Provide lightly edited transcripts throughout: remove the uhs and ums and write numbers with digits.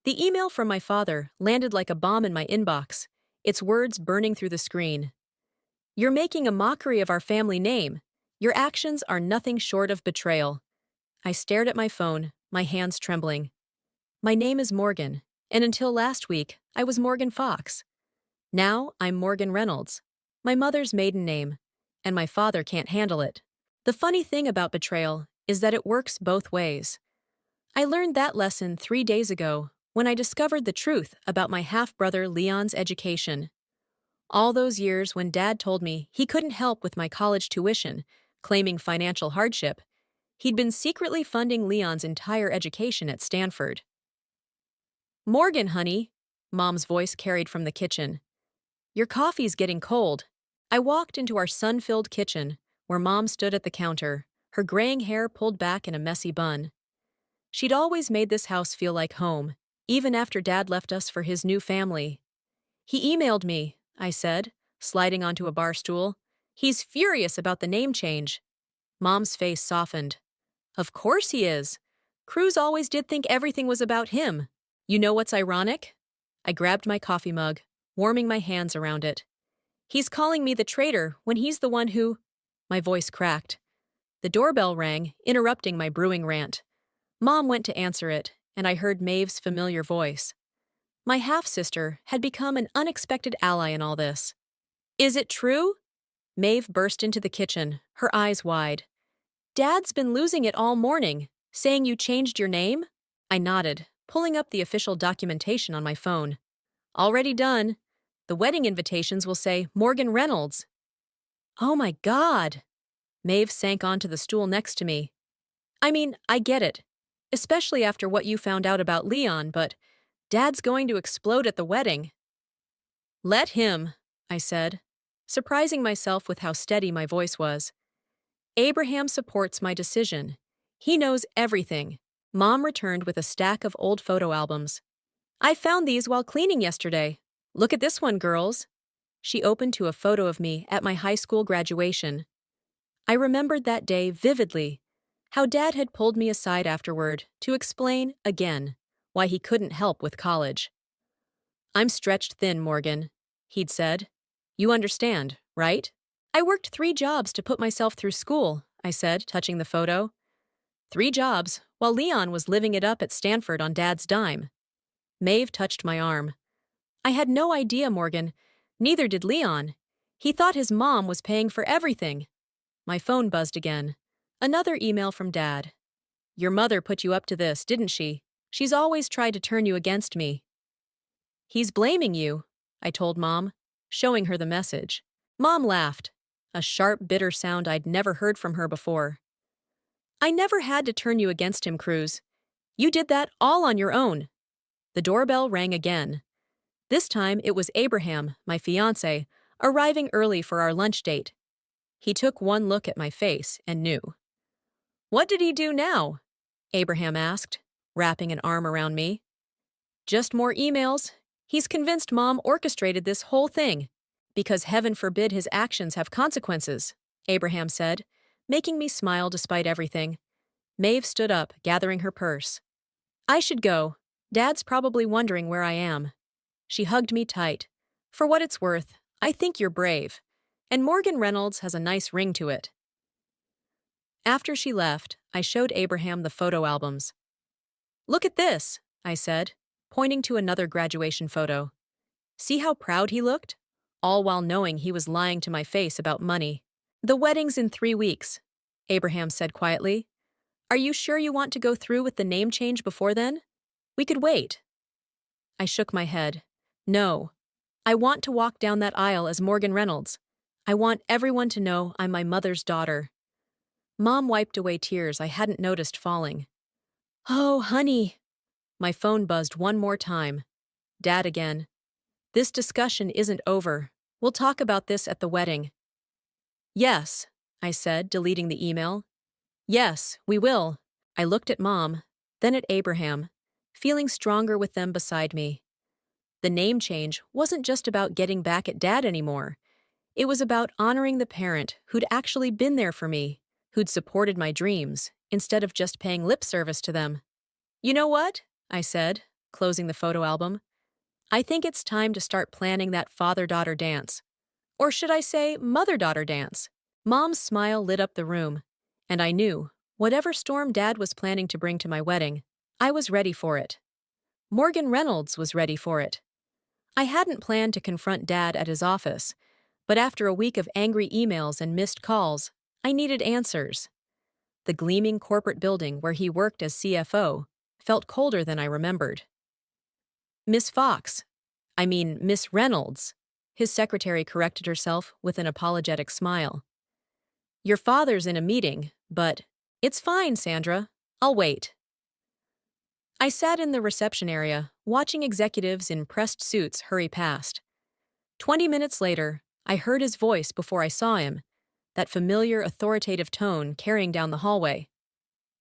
The email from my father landed like a bomb in my inbox, its words burning through the screen. You're making a mockery of our family name. Your actions are nothing short of betrayal. I stared at my phone, my hands trembling. My name is Morgan, and until last week, I was Morgan Fox. Now I'm Morgan Reynolds, my mother's maiden name, and my father can't handle it. The funny thing about betrayal is that it works both ways. I learned that lesson 3 days ago when I discovered the truth about my half-brother Leon's education. All those years when Dad told me he couldn't help with my college tuition, claiming financial hardship, he'd been secretly funding Leon's entire education at Stanford. Morgan, honey, Mom's voice carried from the kitchen. Your coffee's getting cold. I walked into our sun-filled kitchen, where Mom stood at the counter, her graying hair pulled back in a messy bun. She'd always made this house feel like home, even after Dad left us for his new family. He emailed me, I said, sliding onto a bar stool. He's furious about the name change. Mom's face softened. Of course he is. Cruz always did think everything was about him. You know what's ironic? I grabbed my coffee mug, warming my hands around it. He's calling me the traitor when he's the one who... My voice cracked. The doorbell rang, interrupting my brewing rant. Mom went to answer it, and I heard Maeve's familiar voice. My half-sister had become an unexpected ally in all this. Is it true? Maeve burst into the kitchen, her eyes wide. Dad's been losing it all morning, saying you changed your name? I nodded, pulling up the official documentation on my phone. Already done. The wedding invitations will say Morgan Reynolds. Oh my God! Maeve sank onto the stool next to me. I mean, I get it, especially after what you found out about Leon, but Dad's going to explode at the wedding. Let him, I said, surprising myself with how steady my voice was. Abraham supports my decision. He knows everything. Mom returned with a stack of old photo albums. I found these while cleaning yesterday. Look at this one, girls. She opened to a photo of me at my high school graduation. I remembered that day vividly, how Dad had pulled me aside afterward to explain, again, why he couldn't help with college. I'm stretched thin, Morgan, he'd said. You understand, right? I worked 3 jobs to put myself through school, I said, touching the photo. 3 jobs, while Leon was living it up at Stanford on Dad's dime. Maeve touched my arm. I had no idea, Morgan. Neither did Leon. He thought his mom was paying for everything. My phone buzzed again. Another email from Dad. Your mother put you up to this, didn't she? She's always tried to turn you against me. He's blaming you, I told Mom, showing her the message. Mom laughed, a sharp, bitter sound I'd never heard from her before. I never had to turn you against him, Cruz. You did that all on your own. The doorbell rang again. This time it was Abraham, my fiancé, arriving early for our lunch date. He took one look at my face and knew. What did he do now? Abraham asked, wrapping an arm around me. Just more emails. He's convinced Mom orchestrated this whole thing. Because heaven forbid his actions have consequences, Abraham said, making me smile despite everything. Maeve stood up, gathering her purse. I should go. Dad's probably wondering where I am. She hugged me tight. For what it's worth, I think you're brave. And Morgan Reynolds has a nice ring to it. After she left, I showed Abraham the photo albums. Look at this, I said, pointing to another graduation photo. See how proud he looked? All while knowing he was lying to my face about money. The wedding's in 3 weeks, Abraham said quietly. Are you sure you want to go through with the name change before then? We could wait. I shook my head. No. I want to walk down that aisle as Morgan Reynolds. I want everyone to know I'm my mother's daughter. Mom wiped away tears I hadn't noticed falling. Oh, honey. My phone buzzed one more time. Dad again. This discussion isn't over. We'll talk about this at the wedding. Yes, I said, deleting the email. Yes, we will. I looked at Mom, then at Abraham, feeling stronger with them beside me. The name change wasn't just about getting back at Dad anymore. It was about honoring the parent who'd actually been there for me, who'd supported my dreams, instead of just paying lip service to them. You know what? I said. closing the photo album. I think it's time to start planning that father-daughter dance. Or should I say, mother-daughter dance? Mom's smile lit up the room, and I knew, whatever storm Dad was planning to bring to my wedding, I was ready for it. Morgan Reynolds was ready for it. I hadn't planned to confront Dad at his office, but after a week of angry emails and missed calls, I needed answers. The gleaming corporate building where he worked as CFO felt colder than I remembered. Miss Fox, Miss Reynolds, his secretary corrected herself with an apologetic smile. Your father's in a meeting, but it's fine, Sandra. I'll wait. I sat in the reception area, watching executives in pressed suits hurry past. 20 minutes later, I heard his voice before I saw him, that familiar authoritative tone carrying down the hallway.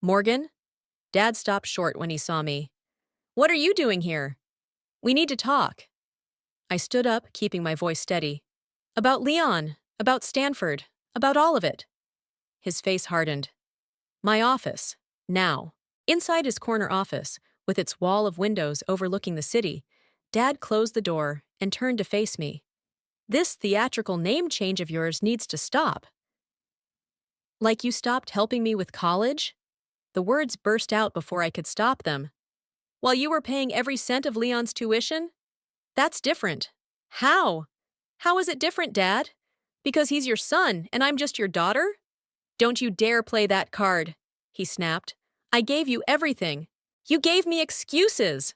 Morgan? Dad stopped short when he saw me. What are you doing here? We need to talk. I stood up, keeping my voice steady. About Leon, about Stanford, about all of it. His face hardened. My office, now. Inside his corner office, with its wall of windows overlooking the city, Dad closed the door and turned to face me. This theatrical name change of yours needs to stop. Like you stopped helping me with college? The words burst out before I could stop them. While you were paying every cent of Leon's tuition? That's different. How? How is it different, Dad? Because he's your son and I'm just your daughter? Don't you dare play that card, he snapped. I gave you everything. You gave me excuses.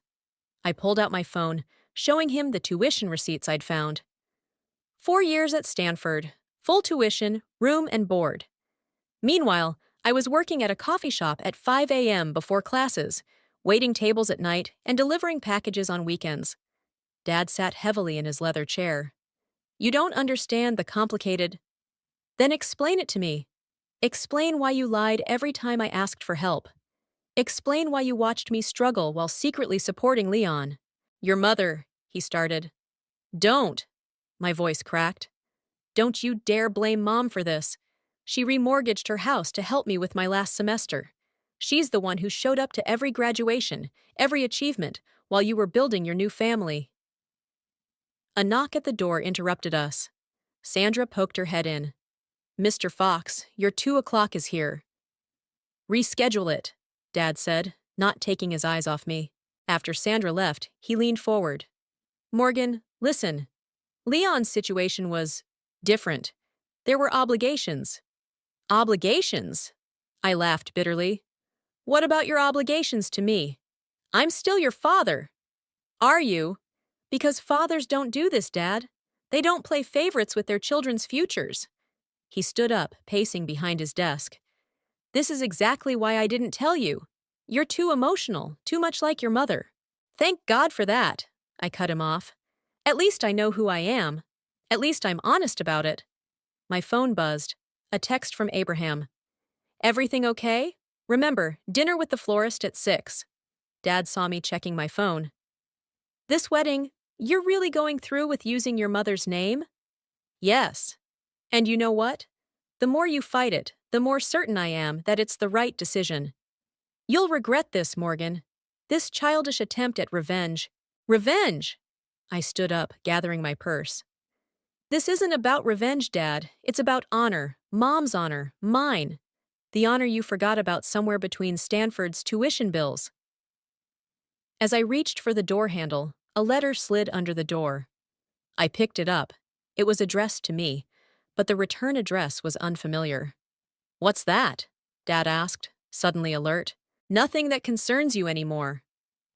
I pulled out my phone, showing him the tuition receipts I'd found. 4 years at Stanford, full tuition, room and board. Meanwhile, I was working at a coffee shop at 5 a.m. before classes, waiting tables at night and delivering packages on weekends. Dad sat heavily in his leather chair. You don't understand the complicated. Then explain it to me. Explain why you lied every time I asked for help. Explain why you watched me struggle while secretly supporting Leon. Your mother, he started. Don't, my voice cracked. Don't you dare blame Mom for this. She remortgaged her house to help me with my last semester. She's the one who showed up to every graduation, every achievement, while you were building your new family. A knock at the door interrupted us. Sandra poked her head in. Mr. Fox, your 2 o'clock is here. Reschedule it, Dad said, not taking his eyes off me. After Sandra left, he leaned forward. Morgan, listen. Leon's situation was different. There were obligations. Obligations? I laughed bitterly. What about your obligations to me? I'm still your father. Are you? Because fathers don't do this, Dad. They don't play favorites with their children's futures. He stood up, pacing behind his desk. This is exactly why I didn't tell you. You're too emotional, too much like your mother. Thank God for that, I cut him off. At least I know who I am. At least I'm honest about it. My phone buzzed. A text from Abraham. Everything okay? Remember, dinner with the florist at 6. Dad saw me checking my phone. This wedding, you're really going through with using your mother's name? Yes. And you know what? The more you fight it, the more certain I am that it's the right decision. You'll regret this, Morgan. This childish attempt at revenge. Revenge! I stood up, gathering my purse. This isn't about revenge, Dad. It's about honor. Mom's honor. Mine. The honor you forgot about somewhere between Stanford's tuition bills. As I reached for the door handle, a letter slid under the door. I picked it up. It was addressed to me, but the return address was unfamiliar. What's that? Dad asked, suddenly alert. Nothing that concerns you anymore.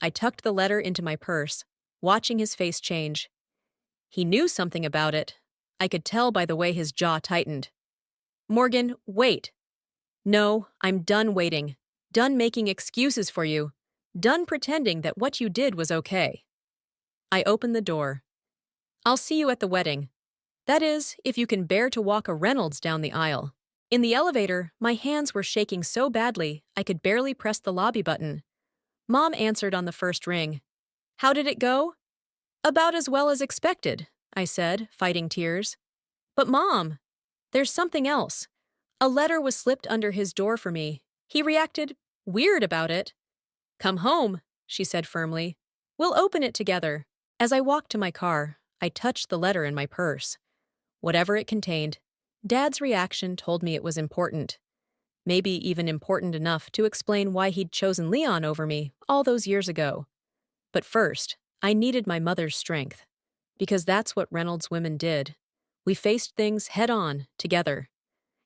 I tucked the letter into my purse, watching his face change. He knew something about it. I could tell by the way his jaw tightened. Morgan, wait. No, I'm done waiting. Done making excuses for you. Done pretending that what you did was okay. I opened the door. I'll see you at the wedding. That is, if you can bear to walk a Reynolds down the aisle. In the elevator, my hands were shaking so badly I could barely press the lobby button. Mom answered on the first ring. How did it go? About as well as expected, I said, fighting tears. But Mom, there's something else. A letter was slipped under his door for me. He reacted weird about it. Come home, she said firmly. We'll open it together. As I walked to my car, I touched the letter in my purse. Whatever it contained, Dad's reaction told me it was important. Maybe even important enough to explain why he'd chosen Leon over me all those years ago. But first, I needed my mother's strength. Because that's what Reynolds women did. We faced things head on, together.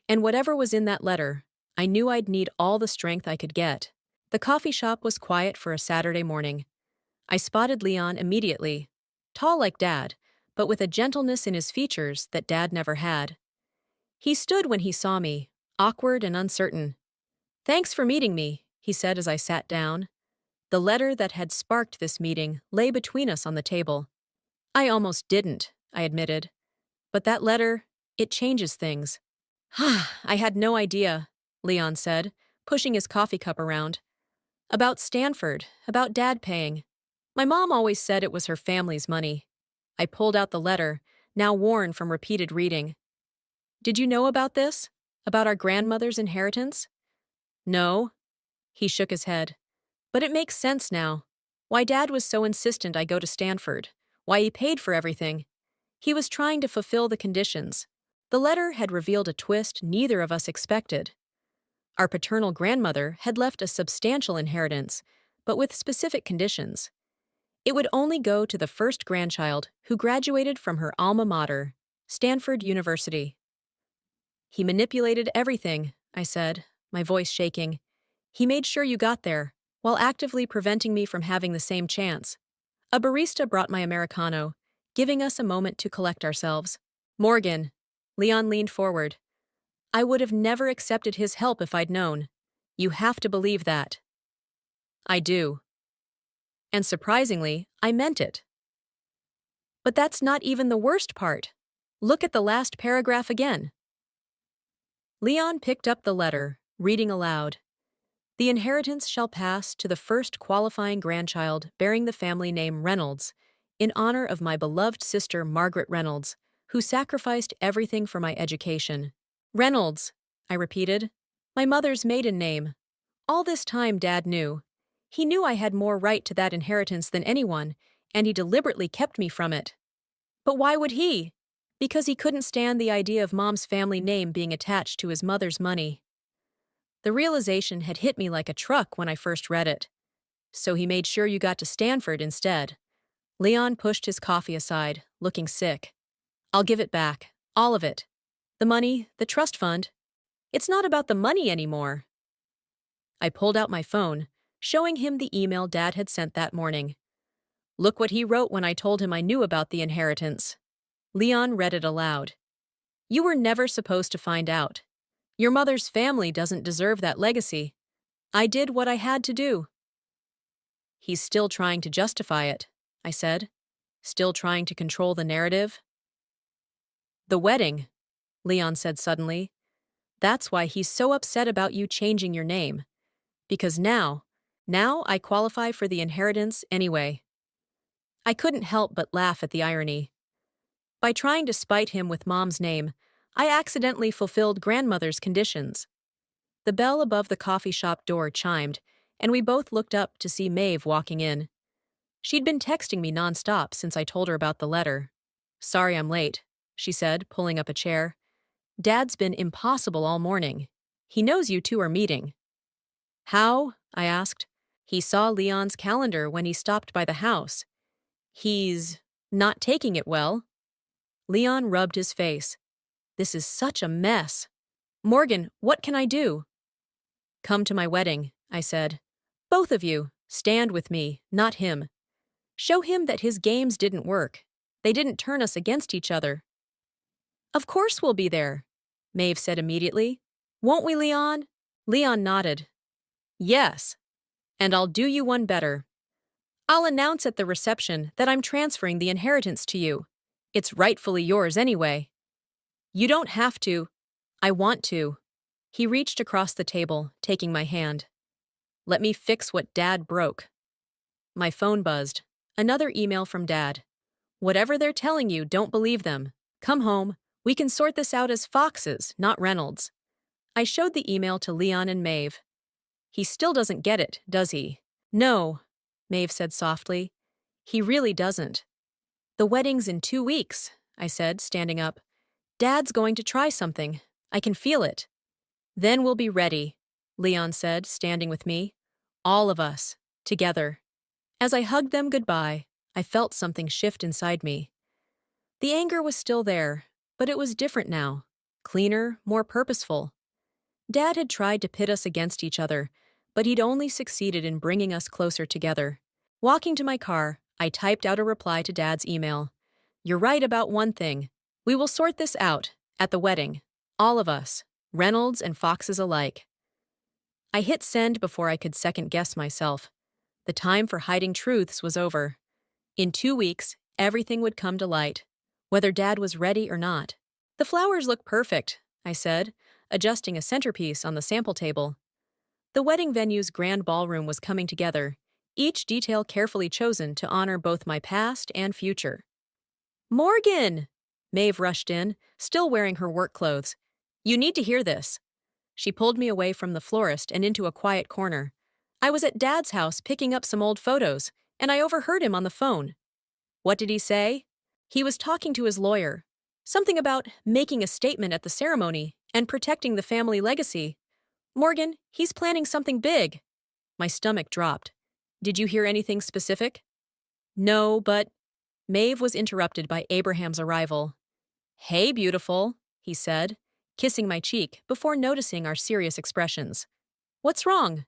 And whatever was in that letter, I knew I'd need all the strength I could get. The coffee shop was quiet for a Saturday morning. I spotted Leon immediately. Tall like Dad, but with a gentleness in his features that Dad never had. He stood when he saw me, awkward and uncertain. "Thanks for meeting me," he said as I sat down. The letter that had sparked this meeting lay between us on the table. "I almost didn't," I admitted. "But that letter, it changes things." "I had no idea," Leon said, pushing his coffee cup around. "About Stanford, about Dad paying. My mom always said it was her family's money." I pulled out the letter, now worn from repeated reading. "Did you know about this? About our grandmother's inheritance?" "No." He shook his head. "But it makes sense now. Why Dad was so insistent I go to Stanford. Why he paid for everything. He was trying to fulfill the conditions. The letter had revealed a twist neither of us expected. Our paternal grandmother had left a substantial inheritance, but with specific conditions. It would only go to the first grandchild who graduated from her alma mater, Stanford University." "He manipulated everything," I said, my voice shaking. "He made sure you got there, while actively preventing me from having the same chance." A barista brought my Americano, giving us a moment to collect ourselves. "Morgan." Leon leaned forward. "I would have never accepted his help if I'd known. You have to believe that." "I do." And surprisingly, I meant it. But that's not even the worst part. Look at the last paragraph again. Leon picked up the letter, reading aloud. "The inheritance shall pass to the first qualifying grandchild bearing the family name Reynolds, in honor of my beloved sister Margaret Reynolds, who sacrificed everything for my education." "Reynolds," I repeated. "My mother's maiden name. All this time Dad knew. He knew I had more right to that inheritance than anyone, and he deliberately kept me from it. But why would he? Because he couldn't stand the idea of Mom's family name being attached to his mother's money." The realization had hit me like a truck when I first read it. "So he made sure you got to Stanford instead." Leon pushed his coffee aside, looking sick. "I'll give it back. All of it. The money, the trust fund. It's not about the money anymore." I pulled out my phone, showing him the email Dad had sent that morning. "Look what he wrote when I told him I knew about the inheritance." Leon read it aloud. "You were never supposed to find out. Your mother's family doesn't deserve that legacy. I did what I had to do." "He's still trying to justify it," I said. "Still trying to control the narrative." "The wedding," Leon said suddenly. "That's why he's so upset about you changing your name. Because now I qualify for the inheritance anyway." I couldn't help but laugh at the irony. By trying to spite him with Mom's name, I accidentally fulfilled grandmother's conditions. The bell above the coffee shop door chimed, and we both looked up to see Maeve walking in. She'd been texting me nonstop since I told her about the letter. "Sorry I'm late," she said, pulling up a chair. "Dad's been impossible all morning. He knows you two are meeting." "How?" I asked. "He saw Leon's calendar when he stopped by the house. He's not taking it well." Leon rubbed his face. "This is such a mess. Morgan, what can I do?" "Come to my wedding," I said. "Both of you, stand with me, not him. Show him that his games didn't work. They didn't turn us against each other." "Of course we'll be there," Maeve said immediately. "Won't we, Leon?" Leon nodded. "Yes. And I'll do you one better. I'll announce at the reception that I'm transferring the inheritance to you. It's rightfully yours anyway." "You don't have to." "I want to." He reached across the table, taking my hand. "Let me fix what Dad broke." My phone buzzed. Another email from Dad. "Whatever they're telling you, don't believe them. Come home. We can sort this out as Foxes, not Reynolds." I showed the email to Leon and Maeve. "He still doesn't get it, does he?" "No," Maeve said softly. He really doesn't. The wedding's in 2 weeks, I said, standing up. Dad's going to try something. I can feel it. Then we'll be ready, Leon said, standing with me. All of us, together. As I hugged them goodbye, I felt something shift inside me. The anger was still there, but it was different now. Cleaner, more purposeful. Dad had tried to pit us against each other, but he'd only succeeded in bringing us closer together. Walking to my car, I typed out a reply to Dad's email. You're right about one thing. We will sort this out, at the wedding. All of us, Reynolds and Foxes alike. I hit send before I could second-guess myself. The time for hiding truths was over. In 2 weeks, everything would come to light, whether Dad was ready or not. The flowers look perfect, I said, adjusting a centerpiece on the sample table. The wedding venue's grand ballroom was coming together, each detail carefully chosen to honor both my past and future. Morgan! Maeve rushed in, still wearing her work clothes. You need to hear this. She pulled me away from the florist and into a quiet corner. I was at Dad's house picking up some old photos, and I overheard him on the phone. What did he say? He was talking to his lawyer. Something about making a statement at the ceremony and protecting the family legacy. Morgan, he's planning something big. My stomach dropped. Did you hear anything specific? No, but... Maeve was interrupted by Abraham's arrival. Hey, beautiful, he said, kissing my cheek before noticing our serious expressions. What's wrong?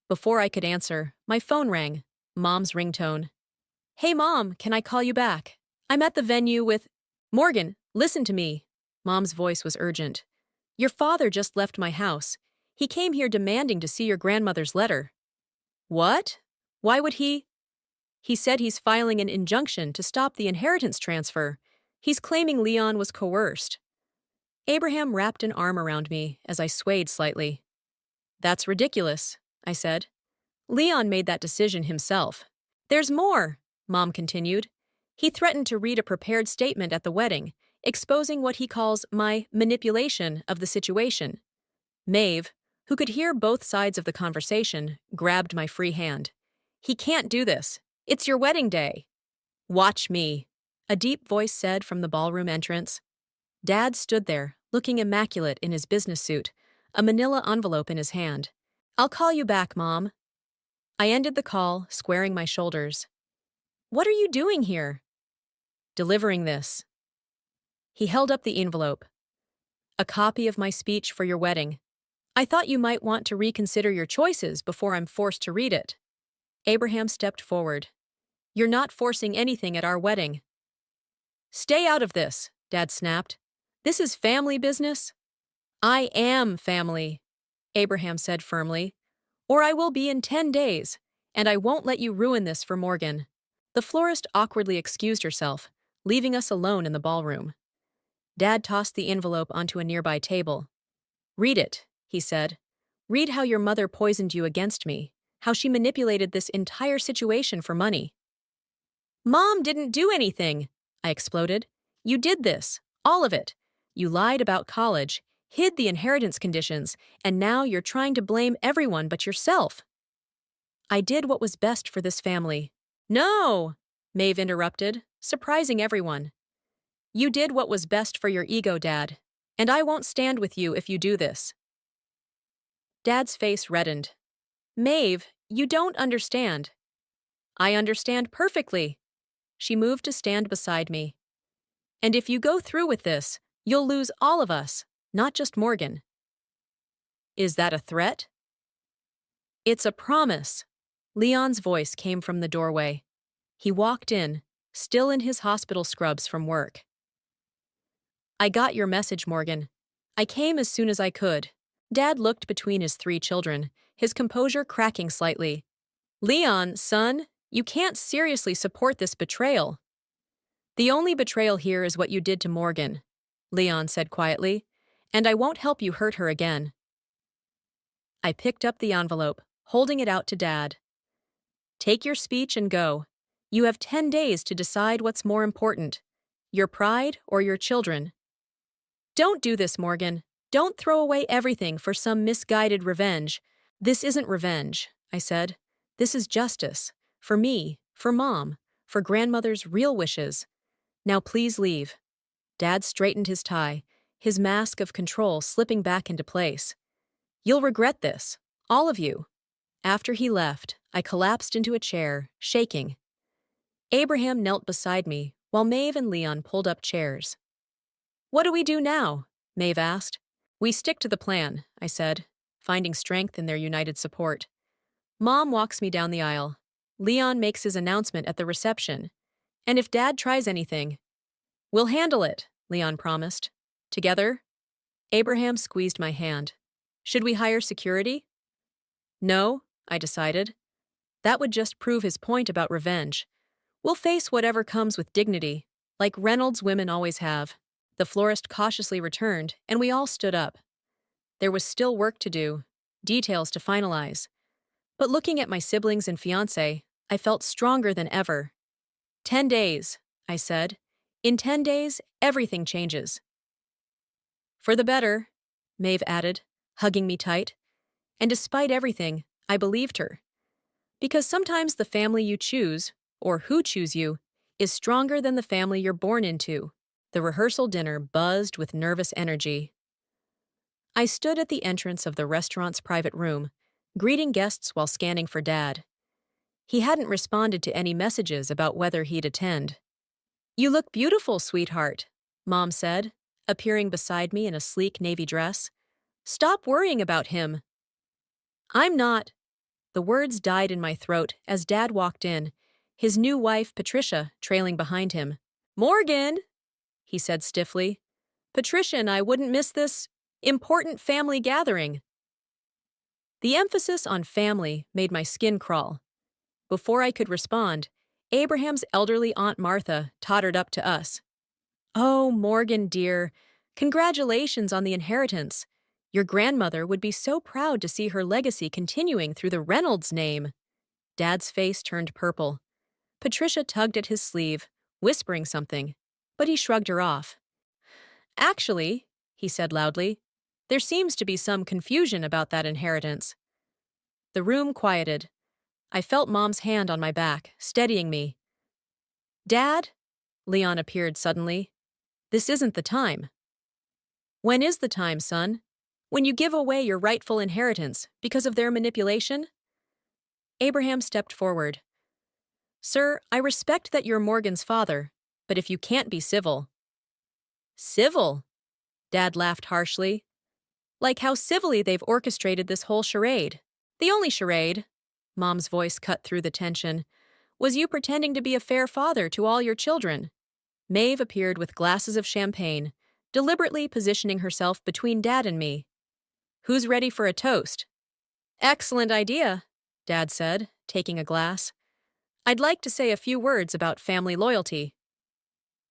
Before I could answer, my phone rang. Mom's ringtone. Hey, Mom, can I call you back? I'm at the venue with... Morgan, listen to me. Mom's voice was urgent. Your father just left my house. He came here demanding to see your grandmother's letter. What? Why would he? He said he's filing an injunction to stop the inheritance transfer. He's claiming Leon was coerced. Abraham wrapped an arm around me as I swayed slightly. That's ridiculous, I said. Leon made that decision himself. There's more, Mom continued. He threatened to read a prepared statement at the wedding, exposing what he calls my manipulation of the situation. Maeve, who could hear both sides of the conversation, grabbed my free hand. He can't do this. It's your wedding day. Watch me, a deep voice said from the ballroom entrance. Dad stood there, looking immaculate in his business suit, a manila envelope in his hand. I'll call you back, Mom. I ended the call, squaring my shoulders. What are you doing here? Delivering this. He held up the envelope. A copy of my speech for your wedding. I thought you might want to reconsider your choices before I'm forced to read it. Abraham stepped forward. You're not forcing anything at our wedding. Stay out of this, Dad snapped. This is family business. I am family, Abraham said firmly. Or I will be in 10 days, and I won't let you ruin this for Morgan. The florist awkwardly excused herself, leaving us alone in the ballroom. Dad tossed the envelope onto a nearby table. Read it, he said. Read how your mother poisoned you against me, how she manipulated this entire situation for money. Mom didn't do anything, I exploded. You did this, all of it. You lied about college, hid the inheritance conditions, and now you're trying to blame everyone but yourself. I did what was best for this family. No, Maeve interrupted, surprising everyone. You did what was best for your ego, Dad, and I won't stand with you if you do this. Dad's face reddened. Maeve, you don't understand. I understand perfectly. She moved to stand beside me. And if you go through with this, you'll lose all of us, not just Morgan. Is that a threat? It's a promise. Leon's voice came from the doorway. He walked in, still in his hospital scrubs from work. I got your message, Morgan. I came as soon as I could. Dad looked between his 3 children, his composure cracking slightly. Leon, son, you can't seriously support this betrayal. The only betrayal here is what you did to Morgan, Leon said quietly, and I won't help you hurt her again. I picked up the envelope, holding it out to Dad. Take your speech and go. You have 10 days to decide what's more important, your pride or your children. Don't do this, Morgan. Don't throw away everything for some misguided revenge. This isn't revenge, I said. This is justice. For me, for Mom, for grandmother's real wishes. Now please leave. Dad straightened his tie, his mask of control slipping back into place. You'll regret this, all of you. After he left, I collapsed into a chair, shaking. Abraham knelt beside me, while Maeve and Leon pulled up chairs. What do we do now? Maeve asked. We stick to the plan, I said, finding strength in their united support. Mom walks me down the aisle. Leon makes his announcement at the reception. And if Dad tries anything, we'll handle it, Leon promised. Together? Abraham squeezed my hand. Should we hire security? No, I decided. That would just prove his point about revenge. We'll face whatever comes with dignity, like Reynolds women always have. The florist cautiously returned, and we all stood up. There was still work to do, details to finalize. But looking at my siblings and fiancé, I felt stronger than ever. 10 days, I said. In 10 days, everything changes. For the better, Maeve added, hugging me tight. And despite everything, I believed her. Because sometimes the family you choose, or who choose you, is stronger than the family you're born into. The rehearsal dinner buzzed with nervous energy. I stood at the entrance of the restaurant's private room, greeting guests while scanning for Dad. He hadn't responded to any messages about whether he'd attend. You look beautiful, sweetheart, Mom said, appearing beside me in a sleek navy dress. Stop worrying about him. I'm not. The words died in my throat as Dad walked in, his new wife, Patricia, trailing behind him. Morgan, he said stiffly. Patricia and I wouldn't miss this important family gathering. The emphasis on family made my skin crawl. Before I could respond, Abraham's elderly Aunt Martha tottered up to us. Oh, Morgan, dear, congratulations on the inheritance. Your grandmother would be so proud to see her legacy continuing through the Reynolds name. Dad's face turned purple. Patricia tugged at his sleeve, whispering something, but he shrugged her off. Actually, he said loudly, there seems to be some confusion about that inheritance. The room quieted. I felt Mom's hand on my back, steadying me. Dad? Leon appeared suddenly. This isn't the time. When is the time, son? When you give away your rightful inheritance because of their manipulation? Abraham stepped forward. Sir, I respect that you're Morgan's father, but if you can't be civil. Civil? Dad laughed harshly. Like how civilly they've orchestrated this whole charade. The only charade, Mom's voice cut through the tension, was you pretending to be a fair father to all your children. Maeve appeared with glasses of champagne, deliberately positioning herself between Dad and me. Who's ready for a toast? Excellent idea, Dad said, taking a glass. I'd like to say a few words about family loyalty.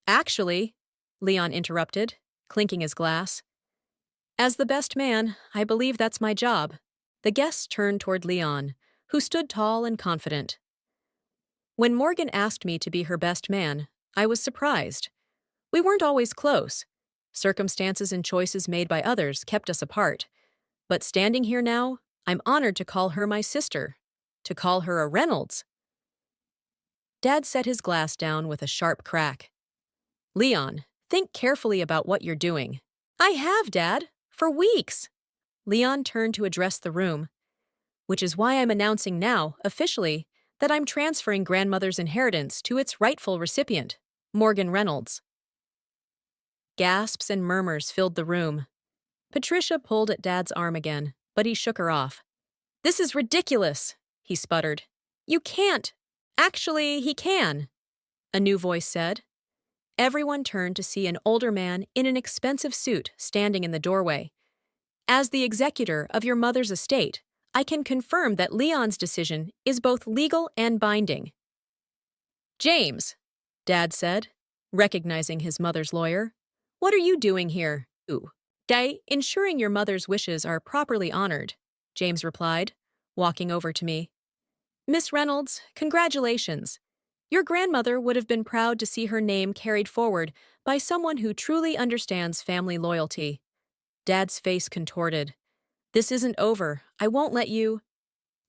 Actually, Leon interrupted, clinking his glass. As the best man, I believe that's my job. The guests turned toward Leon, who stood tall and confident. When Morgan asked me to be her best man, I was surprised. We weren't always close. Circumstances and choices made by others kept us apart. But standing here now, I'm honored to call her my sister, to call her a Reynolds. Dad set his glass down with a sharp crack. Leon, think carefully about what you're doing. I have, Dad, for weeks. Leon turned to address the room, which is why I'm announcing now, officially, that I'm transferring grandmother's inheritance to its rightful recipient, Morgan Reynolds. Gasps and murmurs filled the room. Patricia pulled at Dad's arm again, but he shook her off. This is ridiculous, he sputtered. You can't. Actually, he can, a new voice said. Everyone turned to see an older man in an expensive suit standing in the doorway. As the executor of your mother's estate, I can confirm that Leon's decision is both legal and binding. James, Dad said, recognizing his mother's lawyer, what are you doing here? Ensuring your mother's wishes are properly honored, James replied, walking over to me. Miss Reynolds, congratulations. Your grandmother would have been proud to see her name carried forward by someone who truly understands family loyalty. Dad's face contorted. This isn't over. I won't let you.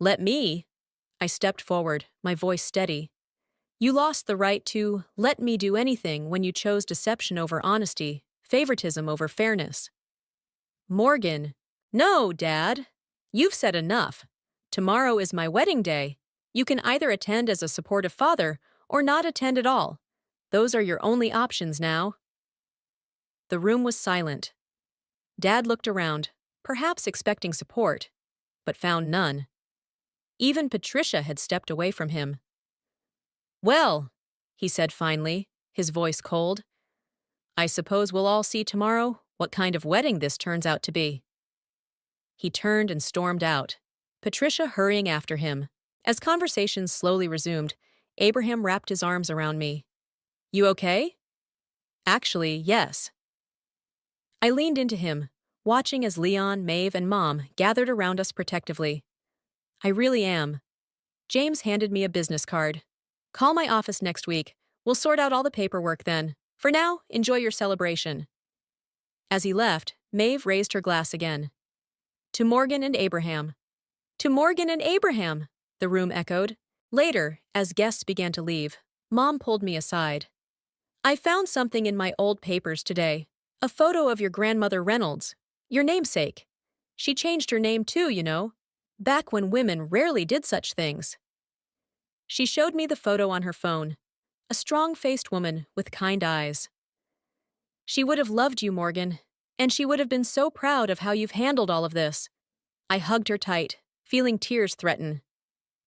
Let me. I stepped forward, my voice steady. You lost the right to let me do anything when you chose deception over honesty, favoritism over fairness. Morgan. No, Dad. You've said enough. Tomorrow is my wedding day. You can either attend as a supportive father or not attend at all. Those are your only options now. The room was silent. Dad looked around, perhaps expecting support, but found none. Even Patricia had stepped away from him. Well, he said finally, his voice cold, I suppose we'll all see tomorrow what kind of wedding this turns out to be. He turned and stormed out, Patricia hurrying after him. As conversations slowly resumed, Abraham wrapped his arms around me. You okay? Actually, yes. I leaned into him, watching as Leon, Maeve, and Mom gathered around us protectively. I really am. James handed me a business card. Call my office next week. We'll sort out all the paperwork then. For now, enjoy your celebration. As he left, Maeve raised her glass again. To Morgan and Abraham. To Morgan and Abraham, the room echoed. Later, as guests began to leave, Mom pulled me aside. I found something in my old papers today. A photo of your grandmother Reynolds, your namesake. She changed her name too, you know, back when women rarely did such things. She showed me the photo on her phone, a strong-faced woman with kind eyes. She would have loved you, Morgan, and she would have been so proud of how you've handled all of this. I hugged her tight, feeling tears threaten.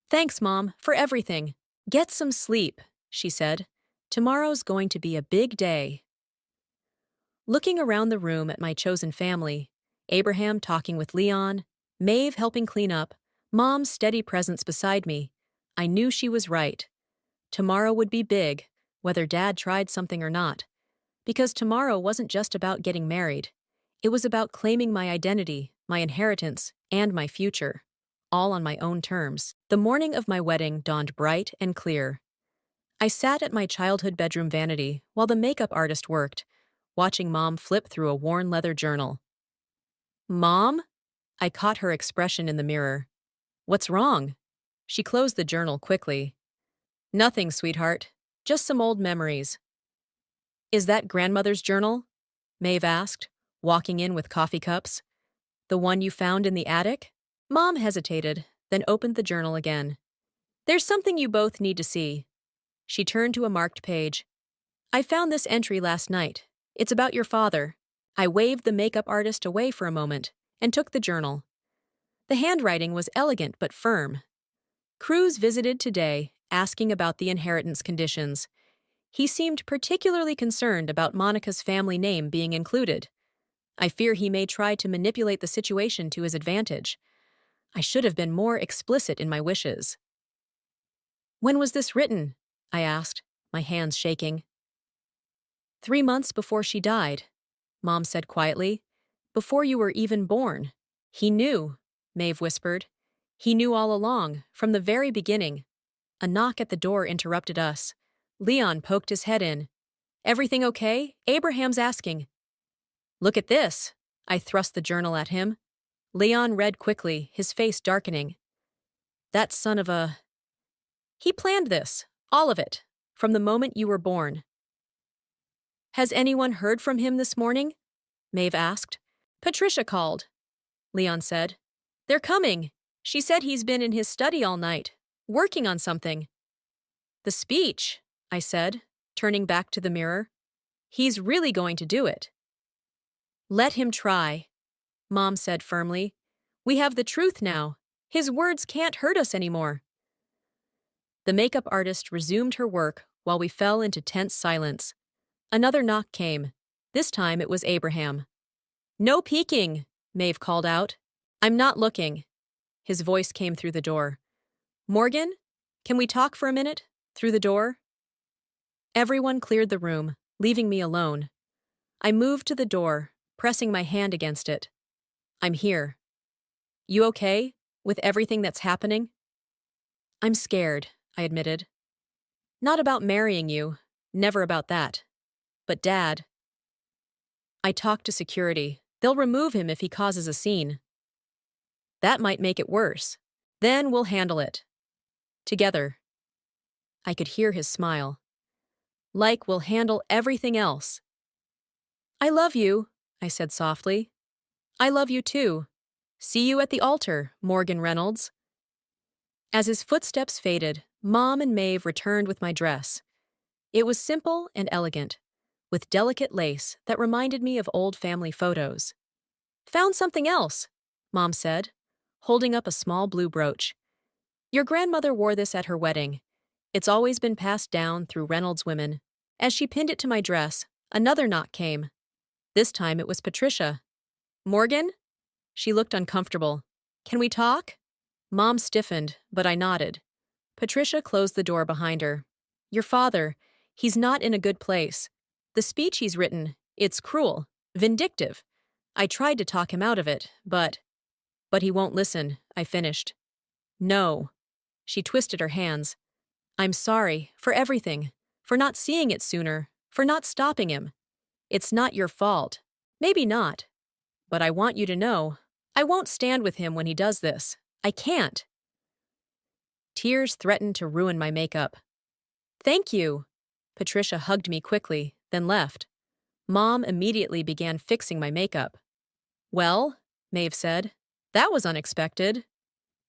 Thanks, Mom, for everything. Get some sleep, she said. Tomorrow's going to be a big day. Looking around the room at my chosen family, Abraham talking with Leon, Maeve helping clean up, Mom's steady presence beside me, I knew she was right. Tomorrow would be big, whether Dad tried something or not. Because tomorrow wasn't just about getting married. It was about claiming my identity, my inheritance, and my future, all on my own terms. The morning of my wedding dawned bright and clear. I sat at my childhood bedroom vanity while the makeup artist worked, watching Mom flip through a worn leather journal. Mom? I caught her expression in the mirror. What's wrong? She closed the journal quickly. Nothing, sweetheart. Just some old memories. Is that grandmother's journal? Maeve asked, walking in with coffee cups. The one you found in the attic? Mom hesitated, then opened the journal again. There's something you both need to see. She turned to a marked page. I found this entry last night. It's about your father. I waved the makeup artist away for a moment and took the journal. The handwriting was elegant but firm. Cruz visited today, asking about the inheritance conditions. He seemed particularly concerned about Monica's family name being included. I fear he may try to manipulate the situation to his advantage. I should have been more explicit in my wishes. When was this written? I asked, my hands shaking. 3 months before she died, Mom said quietly. Before you were even born. He knew, Maeve whispered. He knew all along, from the very beginning. A knock at the door interrupted us. Leon poked his head in. Everything okay? Abraham's asking. Look at this. I thrust the journal at him. Leon read quickly, his face darkening. That son of a... He planned this, all of it, from the moment you were born. Has anyone heard from him this morning? Maeve asked. Patricia called, Leon said. They're coming. She said he's been in his study all night, working on something. The speech, I said, turning back to the mirror. He's really going to do it. Let him try, Mom said firmly. We have the truth now. His words can't hurt us anymore. The makeup artist resumed her work while we fell into tense silence. Another knock came. This time it was Abraham. No peeking, Maeve called out. I'm not looking. His voice came through the door. Morgan, can we talk for a minute? Through the door? Everyone cleared the room, leaving me alone. I moved to the door, pressing my hand against it. I'm here. You okay? With everything that's happening? I'm scared, I admitted. Not about marrying you, never about that. But Dad. I talked to security. They'll remove him if he causes a scene. That might make it worse. Then we'll handle it. Together. I could hear his smile. Like we'll handle everything else. I love you, I said softly. I love you too. See you at the altar, Morgan Reynolds. As his footsteps faded, Mom and Maeve returned with my dress. It was simple and elegant, with delicate lace that reminded me of old family photos. Found something else, Mom said, holding up a small blue brooch. Your grandmother wore this at her wedding. It's always been passed down through Reynolds women. As she pinned it to my dress, another knock came. This time it was Patricia. Morgan? She looked uncomfortable. Can we talk? Mom stiffened, but I nodded. Patricia closed the door behind her. Your father, he's not in a good place. The speech he's written, it's cruel, vindictive. I tried to talk him out of it, but he won't listen, I finished. No. She twisted her hands. I'm sorry, for everything. For not seeing it sooner, for not stopping him. It's not your fault. Maybe not. But I want you to know, I won't stand with him when he does this. I can't. Tears threatened to ruin my makeup. Thank you. Patricia hugged me quickly, then left. Mom immediately began fixing my makeup. Well, Maeve said, that was unexpected.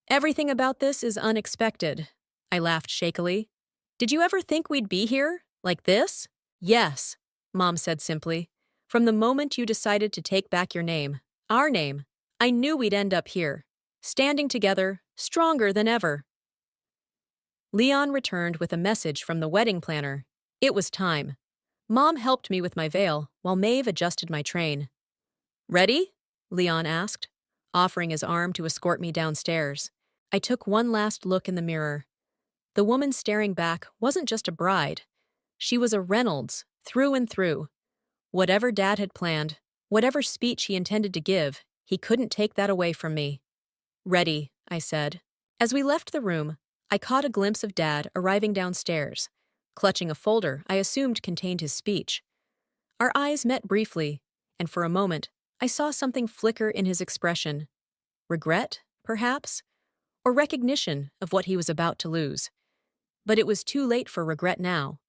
Everything about this is unexpected. I laughed shakily. Did you ever think we'd be here? Like this? Yes, Mom said simply. From the moment you decided to take back your name, our name, I knew we'd end up here, standing together, stronger than ever. Leon returned with a message from the wedding planner. It was time. Mom helped me with my veil while Maeve adjusted my train. Ready? Leon asked, offering his arm to escort me downstairs. I took one last look in the mirror. The woman staring back wasn't just a bride. She was a Reynolds, through and through. Whatever Dad had planned, whatever speech he intended to give, he couldn't take that away from me. Ready, I said. As we left the room, I caught a glimpse of Dad arriving downstairs, clutching a folder I assumed contained his speech. Our eyes met briefly, and for a moment, I saw something flicker in his expression. Regret, perhaps? Or recognition of what he was about to lose. But it was too late for regret now.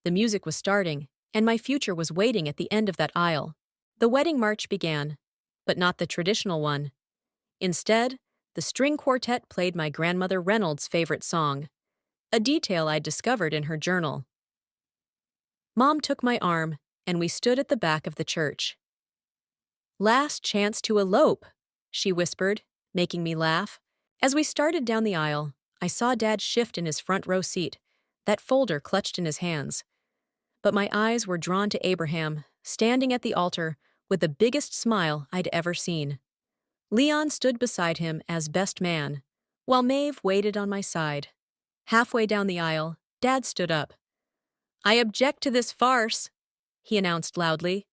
The music was starting, and my future was waiting at the end of that aisle. The wedding march began, but not the traditional one. Instead, the string quartet played my grandmother Reynolds' favorite song, a detail I'd discovered in her journal. Mom took my arm, and we stood at the back of the church. Last chance to elope, she whispered, making me laugh. As we started down the aisle, I saw Dad shift in his front row seat, that folder clutched in his hands. But my eyes were drawn to Abraham, standing at the altar with the biggest smile I'd ever seen. Leon stood beside him as best man, while Maeve waited on my side. Halfway down the aisle, Dad stood up. I object to this farce, he announced loudly.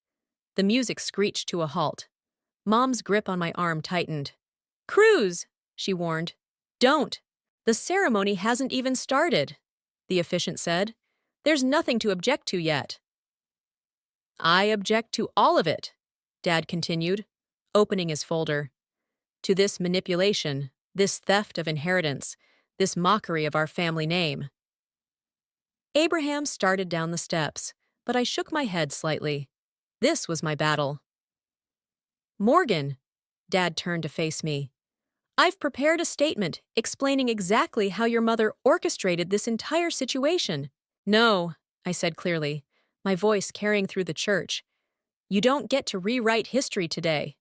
The music screeched to a halt. Mom's grip on my arm tightened. Cruz, she warned. Don't. The ceremony hasn't even started, the officiant said. There's nothing to object to yet. I object to all of it, Dad continued, opening his folder. To this manipulation, this theft of inheritance, this mockery of our family name. Abraham started down the steps, but I shook my head slightly. This was my battle. Morgan, Dad turned to face me. I've prepared a statement explaining exactly how your mother orchestrated this entire situation. No, I said clearly, my voice carrying through the church. You don't get to rewrite history today.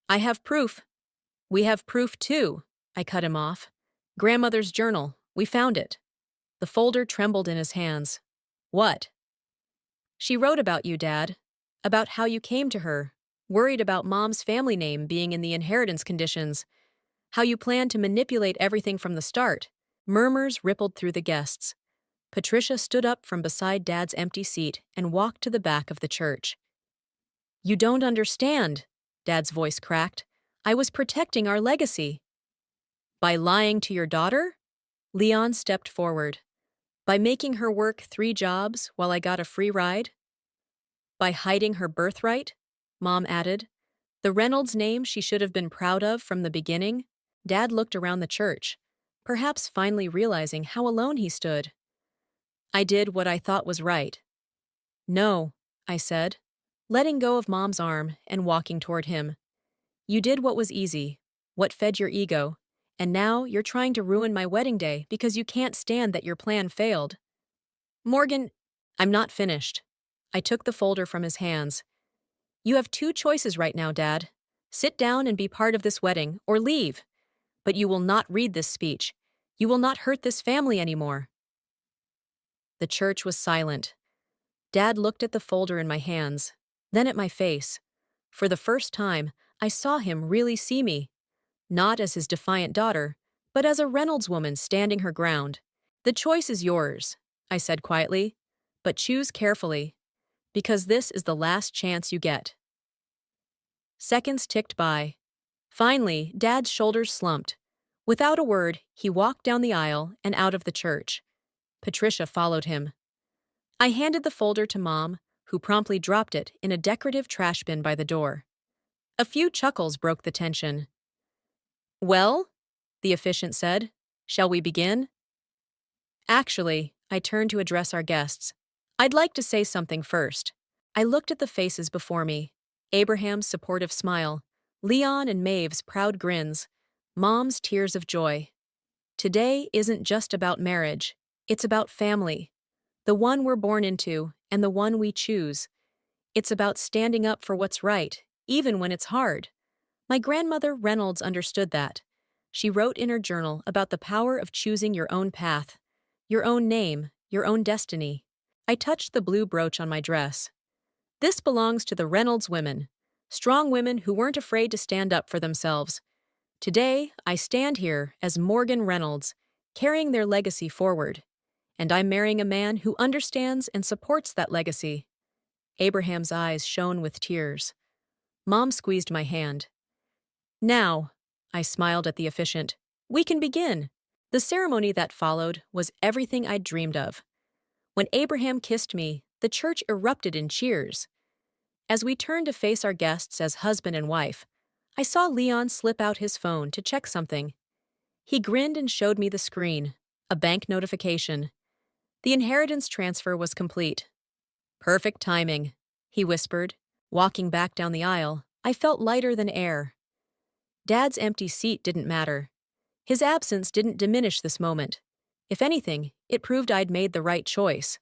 I have proof. We have proof too, I cut him off. Grandmother's journal, we found it. The folder trembled in his hands. What? She wrote about you, Dad. About how you came to her, worried about Mom's family name being in the inheritance conditions. How you planned to manipulate everything from the start. Murmurs rippled through the guests. Patricia stood up from beside Dad's empty seat and walked to the back of the church. You don't understand, Dad's voice cracked. I was protecting our legacy. By lying to your daughter? Leon stepped forward. By making her work 3 jobs while I got a free ride? By hiding her birthright? Mom added. The Reynolds name she should have been proud of from the beginning? Dad looked around the church, perhaps finally realizing how alone he stood. I did what I thought was right. No, I said, letting go of Mom's arm and walking toward him. You did what was easy, what fed your ego, and now you're trying to ruin my wedding day because you can't stand that your plan failed. Morgan, I'm not finished. I took the folder from his hands. You have two choices right now, Dad. Sit down and be part of this wedding, or leave. But you will not read this speech. You will not hurt this family anymore. The church was silent. Dad looked at the folder in my hands, then at my face. For the first time, I saw him really see me. Not as his defiant daughter, but as a Reynolds woman standing her ground. The choice is yours, I said quietly, but choose carefully, because this is the last chance you get. Seconds ticked by. Finally, Dad's shoulders slumped. Without a word, he walked down the aisle and out of the church. Patricia followed him. I handed the folder to Mom, who promptly dropped it in a decorative trash bin by the door. A few chuckles broke the tension. Well, the officiant said, shall we begin? Actually, I turned to address our guests. I'd like to say something first. I looked at the faces before me. Abraham's supportive smile, Leon and Maeve's proud grins, Mom's tears of joy. Today isn't just about marriage. It's about family. The one we're born into and the one we choose. It's about standing up for what's right, even when it's hard. My grandmother Reynolds understood that. She wrote in her journal about the power of choosing your own path, your own name, your own destiny. I touched the blue brooch on my dress. This belongs to the Reynolds women, strong women who weren't afraid to stand up for themselves. Today, I stand here as Morgan Reynolds, carrying their legacy forward. And I'm marrying a man who understands and supports that legacy. Abraham's eyes shone with tears. Mom squeezed my hand. Now, I smiled at the officiant, we can begin. The ceremony that followed was everything I'd dreamed of. When Abraham kissed me, the church erupted in cheers. As we turned to face our guests as husband and wife, I saw Leon slip out his phone to check something. He grinned and showed me the screen, a bank notification. The inheritance transfer was complete. Perfect timing, he whispered. Walking back down the aisle, I felt lighter than air. Dad's empty seat didn't matter. His absence didn't diminish this moment. If anything, it proved I'd made the right choice.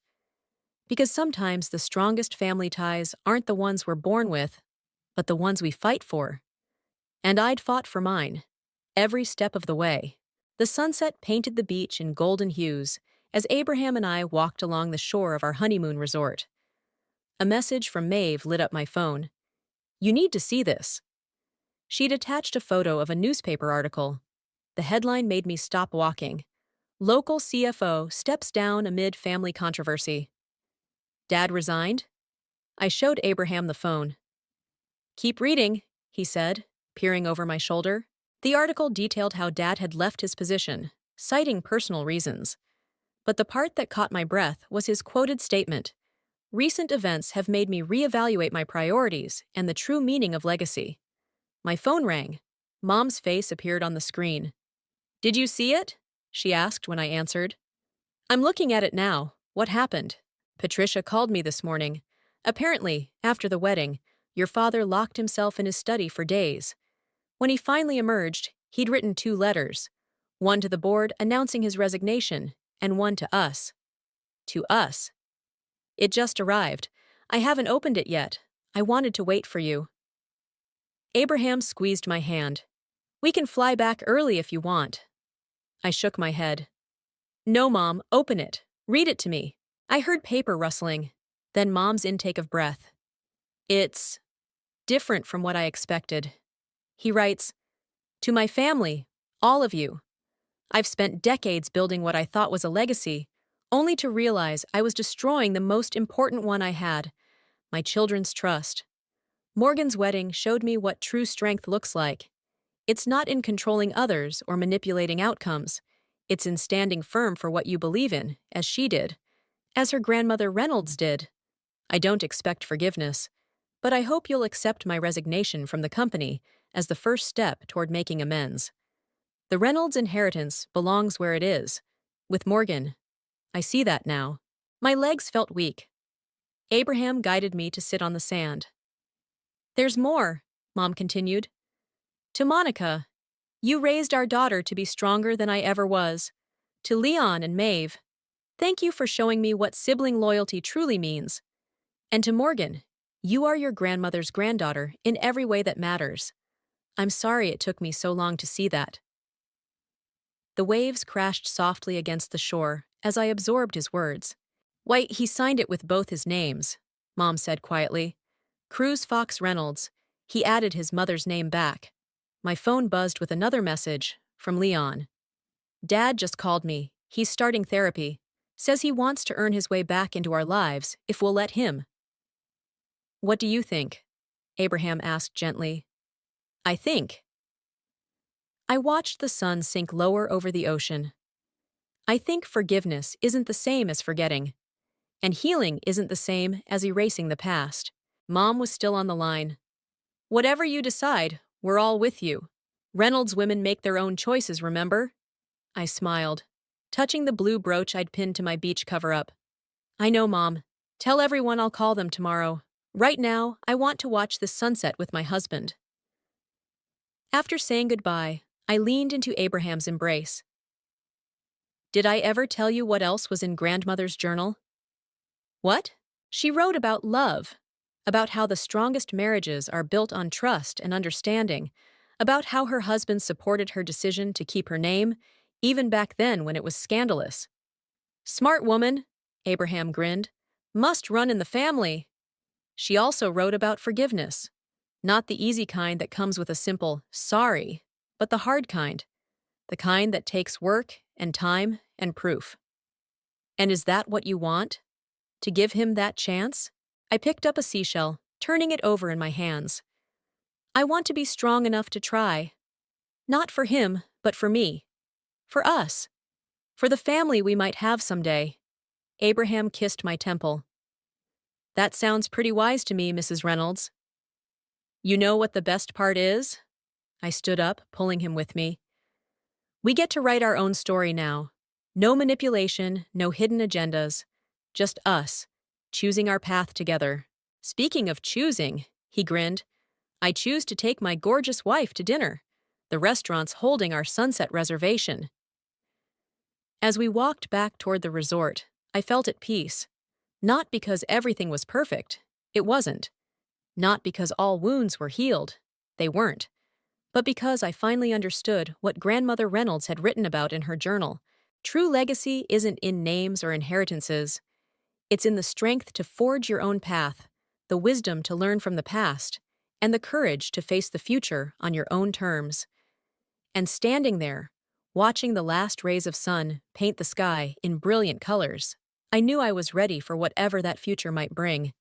Because sometimes the strongest family ties aren't the ones we're born with, but the ones we fight for. And I'd fought for mine, every step of the way. The sunset painted the beach in golden hues as Abraham and I walked along the shore of our honeymoon resort. A message from Maeve lit up my phone. You need to see this. She'd attached a photo of a newspaper article. The headline made me stop walking. Local CFO steps down amid family controversy. Dad resigned? I showed Abraham the phone. Keep reading, he said, peering over my shoulder. The article detailed how Dad had left his position, citing personal reasons. But the part that caught my breath was his quoted statement. Recent events have made me reevaluate my priorities and the true meaning of legacy. My phone rang. Mom's face appeared on the screen. Did you see it? She asked when I answered. I'm looking at it now. What happened? Patricia called me this morning. Apparently, after the wedding, your father locked himself in his study for days. When he finally emerged, he'd written 2 letters. One to the board announcing his resignation, and one to us. To us. It just arrived. I haven't opened it yet. I wanted to wait for you. Abraham squeezed my hand. We can fly back early if you want. I shook my head. No, Mom, open it. Read it to me. I heard paper rustling, then Mom's intake of breath. It's different from what I expected. He writes, to my family, all of you. I've spent decades building what I thought was a legacy, only to realize I was destroying the most important one I had, my children's trust. Morgan's wedding showed me what true strength looks like. It's not in controlling others or manipulating outcomes. It's in standing firm for what you believe in, as she did, as her grandmother Reynolds did. I don't expect forgiveness, but I hope you'll accept my resignation from the company as the first step toward making amends. The Reynolds inheritance belongs where it is, with Morgan. I see that now. My legs felt weak. Abraham guided me to sit on the sand. There's more, Mom continued. To Monica, you raised our daughter to be stronger than I ever was. To Leon and Maeve, thank you for showing me what sibling loyalty truly means. And to Morgan, you are your grandmother's granddaughter in every way that matters. I'm sorry it took me so long to see that. The waves crashed softly against the shore as I absorbed his words. Why, he signed it with both his names, Mom said quietly. Cruz Fox Reynolds. He added his mother's name back. My phone buzzed with another message from Leon. Dad just called me. He's starting therapy. Says he wants to earn his way back into our lives if we'll let him. What do you think? Abraham asked gently. I think. I watched the sun sink lower over the ocean. I think forgiveness isn't the same as forgetting. And healing isn't the same as erasing the past. Mom was still on the line. Whatever you decide, we're all with you. Reynolds women make their own choices, remember? I smiled, touching the blue brooch I'd pinned to my beach cover-up. I know, Mom. Tell everyone I'll call them tomorrow. Right now, I want to watch the sunset with my husband. After saying goodbye, I leaned into Abraham's embrace. Did I ever tell you what else was in Grandmother's journal? What? She wrote about love, about how the strongest marriages are built on trust and understanding, about how her husband supported her decision to keep her name, even back then when it was scandalous. Smart woman, Abraham grinned. Must run in the family. She also wrote about forgiveness. Not the easy kind that comes with a simple sorry, but the hard kind. The kind that takes work and time and proof. And is that what you want? To give him that chance? I picked up a seashell, turning it over in my hands. I want to be strong enough to try. Not for him, but for me. For us. For the family we might have someday. Abraham kissed my temple. That sounds pretty wise to me, Mrs. Reynolds. You know what the best part is? I stood up, pulling him with me. We get to write our own story now. No manipulation, no hidden agendas. Just us, choosing our path together. Speaking of choosing, he grinned, I choose to take my gorgeous wife to dinner. The restaurant's holding our sunset reservation. As we walked back toward the resort, I felt at peace. Not because everything was perfect. It wasn't. Not because all wounds were healed. They weren't. But because I finally understood what Grandmother Reynolds had written about in her journal. True legacy isn't in names or inheritances. It's in the strength to forge your own path, the wisdom to learn from the past, and the courage to face the future on your own terms. And standing there, watching the last rays of sun paint the sky in brilliant colors, I knew I was ready for whatever that future might bring.